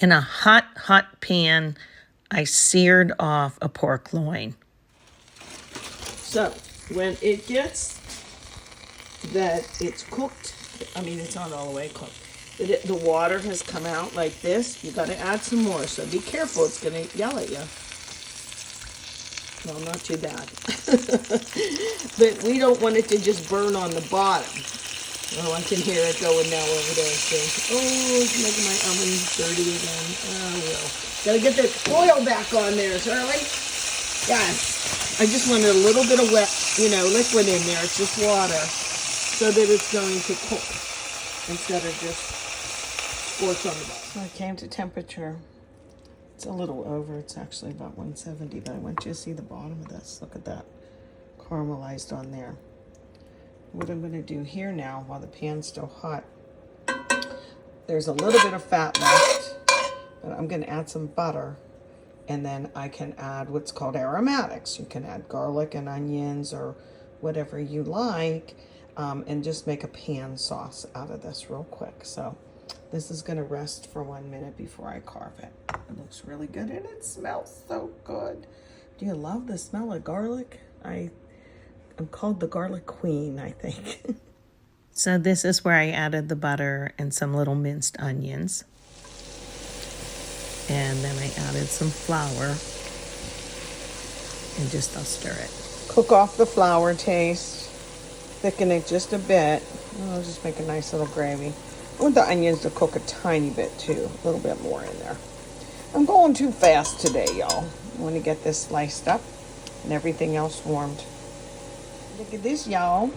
In a hot, hot pan, I seared off a pork loin. So when it gets that it's cooked, I mean, it's not all the way cooked, but the water has come out like this, you got to add some more. So be careful, it's going to yell at you. Well, not too bad. But we don't want it to just burn on the bottom. Oh, I can hear it going now over there. So, oh, it's making my oven dirty again. Oh, well. Gotta get the oil back on there, Shirley. Yeah. I just wanted a little bit of wet, liquid in there. It's just water. So that it's going to cook instead of just scorch on the bottom. So I came to temperature. It's a little over. It's actually about 170, but I want you to see the bottom of this. Look at that. Caramelized on there. What I'm going to do here now, while the pan's still hot, there's a little bit of fat left, but I'm going to add some butter, and then I can add what's called aromatics. You can add garlic and onions or whatever you like, and just make a pan sauce out of this real quick. So this is going to rest for 1 minute before I carve it. It looks really good, and it smells so good. Do you love the smell of garlic? I'm called the garlic queen, I think. So this is where I added the butter and some little minced onions. And then I added some flour. And I'll stir it. Cook off the flour taste. Thicken it just a bit. I'll just make a nice little gravy. I want the onions to cook a tiny bit too. A little bit more in there. I'm going too fast today, y'all. I want to get this sliced up and everything else warmed. Look at this, y'all.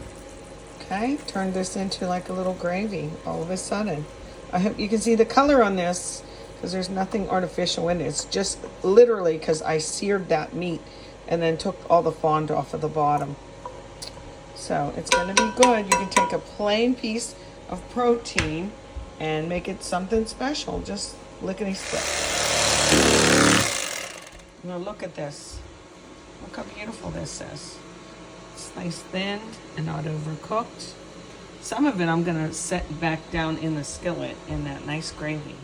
Okay, turn this into like a little gravy all of a sudden. I hope you can see the color on this because there's nothing artificial in it. It's just literally because I seared that meat and then took all the fond off of the bottom. So it's going to be good. You can take a plain piece of protein and make it something special. Just lickety split. Now look at this. Look how beautiful this is. It's nice thinned and not overcooked. Some of it I'm going to set back down in the skillet in that nice gravy.